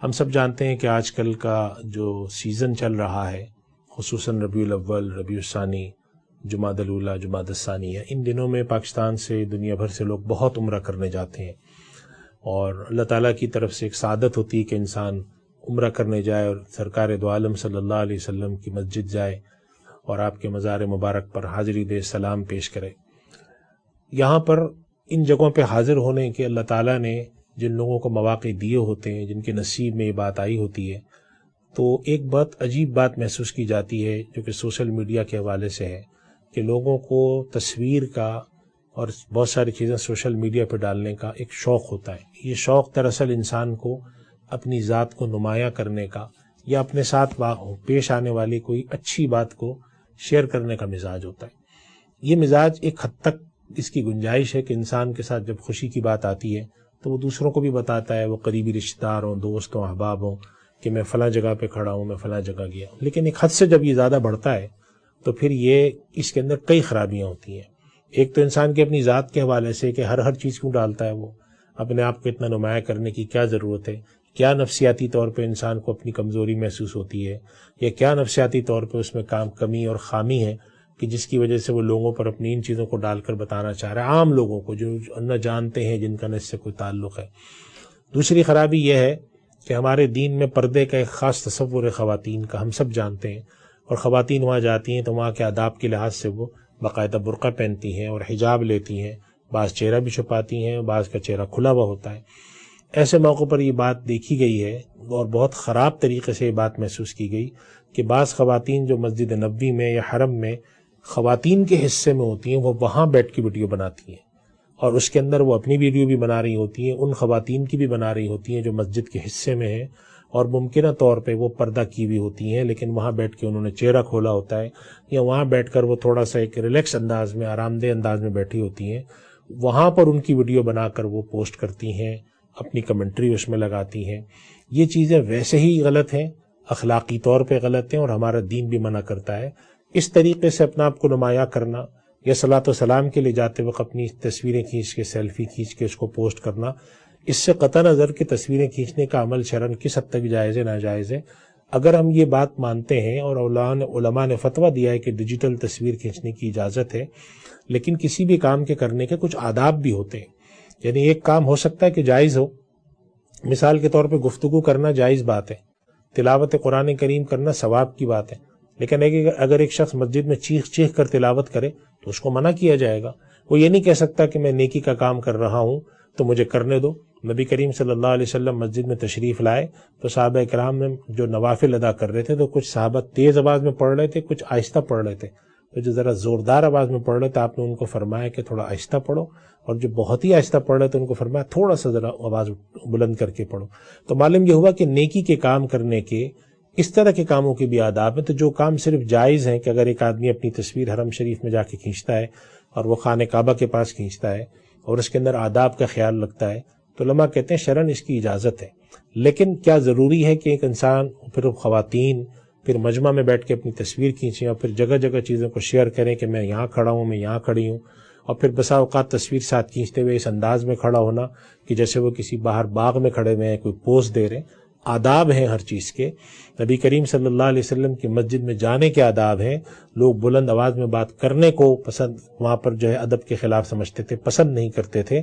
ہم سب جانتے ہیں کہ آج کل کا جو سیزن چل رہا ہے، خصوصاً ربیع الاول، ربیع الثانی، جمادی الاولیٰ، جمادی الثانیہ، ان دنوں میں پاکستان سے دنیا بھر سے لوگ بہت عمرہ کرنے جاتے ہیں، اور اللہ تعالیٰ کی طرف سے ایک سعادت ہوتی ہے کہ انسان عمرہ کرنے جائے اور سرکار دو عالم صلی اللہ علیہ وسلم کی مسجد جائے اور آپ کے مزار مبارک پر حاضری دے، سلام پیش کرے۔ یہاں پر ان جگہوں پہ حاضر ہونے کے اللہ تعالیٰ نے جن لوگوں کو مواقع دیے ہوتے ہیں، جن کے نصیب میں یہ بات آئی ہوتی ہے، تو ایک بات عجیب بات محسوس کی جاتی ہے جو کہ سوشل میڈیا کے حوالے سے ہے کہ لوگوں کو تصویر کا اور بہت ساری چیزیں سوشل میڈیا پہ ڈالنے کا ایک شوق ہوتا ہے۔ یہ شوق دراصل انسان کو اپنی ذات کو نمایاں کرنے کا یا اپنے ساتھ پیش آنے والی کوئی اچھی بات کو شیئر کرنے کا مزاج ہوتا ہے۔ یہ مزاج ایک حد تک اس کی گنجائش ہے کہ انسان کے ساتھ جب خوشی کی بات آتی ہے تو وہ دوسروں کو بھی بتاتا ہے، وہ قریبی رشتہ دار ہوں، دوست ہوں، احباب ہوں، کہ میں فلاں جگہ پہ کھڑا ہوں، میں فلاں جگہ گیا ہوں۔ لیکن ایک حد سے جب یہ زیادہ بڑھتا ہے تو پھر یہ اس کے اندر کئی خرابیاں ہوتی ہیں۔ ایک تو انسان کی اپنی ذات کے حوالے سے کہ ہر چیز کیوں ڈالتا ہے، وہ اپنے آپ کو اتنا نمایاں کرنے کی کیا ضرورت ہے؟ کیا نفسیاتی طور پہ انسان کو اپنی کمزوری محسوس ہوتی ہے، یا کیا نفسیاتی طور پہ اس میں کمی اور خامی ہے کہ جس کی وجہ سے وہ لوگوں پر اپنی ان چیزوں کو ڈال کر بتانا چاہ رہا ہے، عام لوگوں کو جو نہ جانتے ہیں، جن کا نہ اس سے کوئی تعلق ہے۔ دوسری خرابی یہ ہے کہ ہمارے دین میں پردے کا ایک خاص تصور ہے خواتین کا، ہم سب جانتے ہیں، اور خواتین وہاں جاتی ہیں تو وہاں کے آداب کے لحاظ سے وہ باقاعدہ برقع پہنتی ہیں اور حجاب لیتی ہیں، بعض چہرہ بھی چھپاتی ہیں، بعض کا چہرہ کھلا ہوا ہوتا ہے۔ ایسے موقع پر یہ بات دیکھی گئی ہے اور بہت خراب طریقے سے یہ بات محسوس کی گئی کہ بعض خواتین جو مسجد نبوی میں یا حرم میں خواتین کے حصے میں ہوتی ہیں، وہ وہاں بیٹھ کے ویڈیو بناتی ہیں، اور اس کے اندر وہ اپنی ویڈیو بھی بنا رہی ہوتی ہیں، ان خواتین کی بھی بنا رہی ہوتی ہیں جو مسجد کے حصے میں ہیں، اور ممکنہ طور پہ وہ پردہ کی ہوئی ہوتی ہیں، لیکن وہاں بیٹھ کے انہوں نے چہرہ کھولا ہوتا ہے، یا وہاں بیٹھ کر وہ تھوڑا سا ایک ریلیکس انداز میں، آرام دہ انداز میں بیٹھی ہوتی ہیں۔ وہاں پر ان کی ویڈیو بنا کر وہ پوسٹ کرتی ہیں، اپنی کمنٹری اس میں لگاتی ہیں۔ یہ چیزیں ویسے ہی غلط ہیں، اخلاقی طور پہ غلط ہیں، اور ہمارا دین بھی منع کرتا ہے۔ اس طریقے سے اپنا آپ کو نمایاں کرنا یا صلاۃ و سلام کے لیے جاتے وقت اپنی تصویریں کھینچ کے، سیلفی کھینچ کے اس کو پوسٹ کرنا، اس سے قطع نظر کہ تصویریں کھینچنے کا عمل شرعاً کس حد تک جائز ہے ناجائز ہے۔ اگر ہم یہ بات مانتے ہیں، اور علماء نے فتویٰ دیا ہے کہ ڈیجیٹل تصویر کھینچنے کی اجازت ہے، لیکن کسی بھی کام کے کرنے کے کچھ آداب بھی ہوتے ہیں۔ یعنی ایک کام ہو سکتا ہے کہ جائز ہو، مثال کے طور پہ گفتگو کرنا جائز بات ہے، تلاوت قرآن کریم کرنا ثواب کی بات ہے، لیکن اگر ایک شخص مسجد میں چیخ چیخ کر تلاوت کرے تو اس کو منع کیا جائے گا۔ وہ یہ نہیں کہہ سکتا کہ میں نیکی کا کام کر رہا ہوں تو مجھے کرنے دو۔ نبی کریم صلی اللہ علیہ وسلم مسجد میں تشریف لائے تو صحابہ کرام میں جو نوافل ادا کر رہے تھے تو کچھ صحابہ تیز آواز میں پڑھ رہے تھے، کچھ آہستہ پڑھ رہے تھے، تو جو ذرا زوردار آواز میں پڑھ رہے تھے آپ نے ان کو فرمایا کہ تھوڑا آہستہ پڑھو، اور جو بہت ہی آہستہ پڑھ رہے تھے ان کو فرمایا تھوڑا سا ذرا آواز بلند کر کے پڑھو۔ تو معلوم یہ ہوا کہ نیکی کے کام کرنے کے اس طرح کے کاموں کے بھی آداب ہیں۔ تو جو کام صرف جائز ہیں کہ اگر ایک آدمی اپنی تصویر حرم شریف میں جا کے کھینچتا ہے اور وہ خانہ کعبہ کے پاس کھینچتا ہے اور اس کے اندر آداب کا خیال رکھتا ہے، تو علماء کہتے ہیں شرعاً اس کی اجازت ہے۔ لیکن کیا ضروری ہے کہ ایک انسان، پھر خواتین، پھر مجمع میں بیٹھ کے اپنی تصویر کھینچیں اور پھر جگہ جگہ چیزوں کو شیئر کریں کہ میں یہاں کھڑا ہوں، میں یہاں کھڑی ہوں، اور پھر بسا اوقات تصویر ساتھ کھینچتے ہوئے اس انداز میں کھڑا ہونا کہ جیسے وہ کسی باہر باغ میں کھڑے ہوئے ہیں، کوئی پوز دے رہے ہیں۔ آداب ہیں ہر چیز کے، نبی کریم صلی اللہ علیہ وسلم کی مسجد میں جانے کے آداب ہیں۔ لوگ بلند آواز میں بات کرنے کو پسند، وہاں پر جو ہے ادب کے خلاف سمجھتے تھے، پسند نہیں کرتے تھے۔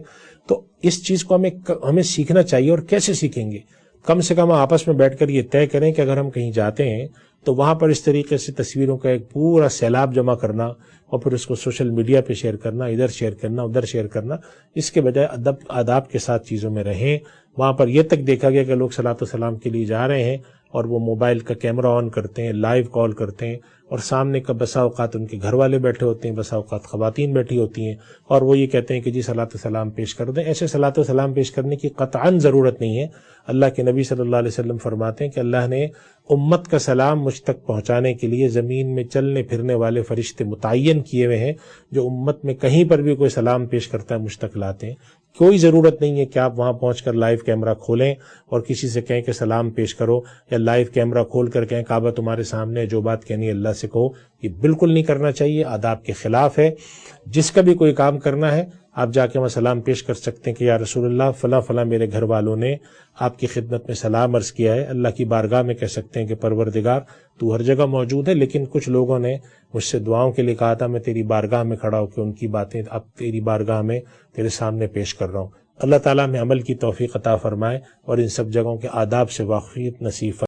تو اس چیز کو ہمیں سیکھنا چاہیے، اور کیسے سیکھیں گے؟ کم سے کم آپس میں بیٹھ کر یہ طے کریں کہ اگر ہم کہیں جاتے ہیں تو وہاں پر اس طریقے سے تصویروں کا ایک پورا سیلاب جمع کرنا اور پھر اس کو سوشل میڈیا پہ شیئر کرنا، ادھر شیئر کرنا، ادھر شیئر کرنا، اس کے بجائے آداب کے ساتھ چیزوں میں رہیں۔ وہاں پر یہ تک دیکھا گیا کہ لوگ صلاۃ و سلام کے لیے جا رہے ہیں اور وہ موبائل کا کیمرہ آن کرتے ہیں، لائیو کال کرتے ہیں، اور سامنے کا بسا اوقات ان کے گھر والے بیٹھے ہوتے ہیں، بسا اوقات خواتین بیٹھی ہوتی ہیں، اور وہ یہ کہتے ہیں کہ جی صلاۃ و سلام پیش کر دیں۔ ایسے صلاۃ و سلام پیش کرنے کی قطعاً ضرورت نہیں ہے۔ اللہ کے نبی صلی اللہ علیہ وسلم فرماتے ہیں کہ اللہ نے امت کا سلام مجھ تک پہنچانے کے لیے زمین میں چلنے پھرنے والے فرشتے متعین کیے ہوئے ہیں، جو امت میں کہیں پر بھی کوئی سلام پیش کرتا ہے مجھ تک لاتے ہیں۔ کوئی ضرورت نہیں ہے کہ آپ وہاں پہنچ کر لائیو کیمرہ کھولیں اور کسی سے کہیں کہ سلام پیش کرو، یا لائیو کیمرہ کھول کر کہیں کعبہ تمہارے سامنے، جو بات کہنی ہے اللہ سے کہو۔ یہ بالکل نہیں کرنا چاہیے، آداب کے خلاف ہے۔ جس کا بھی کوئی کام کرنا ہے آپ جا کے وہاں سلام پیش کر سکتے ہیں کہ یا رسول اللہ فلاں فلاں میرے گھر والوں نے آپ کی خدمت میں سلام عرض کیا ہے. اللہ کی بارگاہ میں کہہ سکتے ہیں کہ پروردگار تو ہر جگہ موجود ہے، لیکن کچھ لوگوں نے مجھ سے دعاؤں کے لیے کہا تھا، میں تیری بارگاہ میں کھڑا ہو کے ان کی باتیں اب تیری بارگاہ میں تیرے سامنے پیش کر رہا ہوں. اللہ تعالیٰ میں عمل کی توفیق عطا فرمائے اور ان سب جگہوں کے آداب سے واقفیت نصیب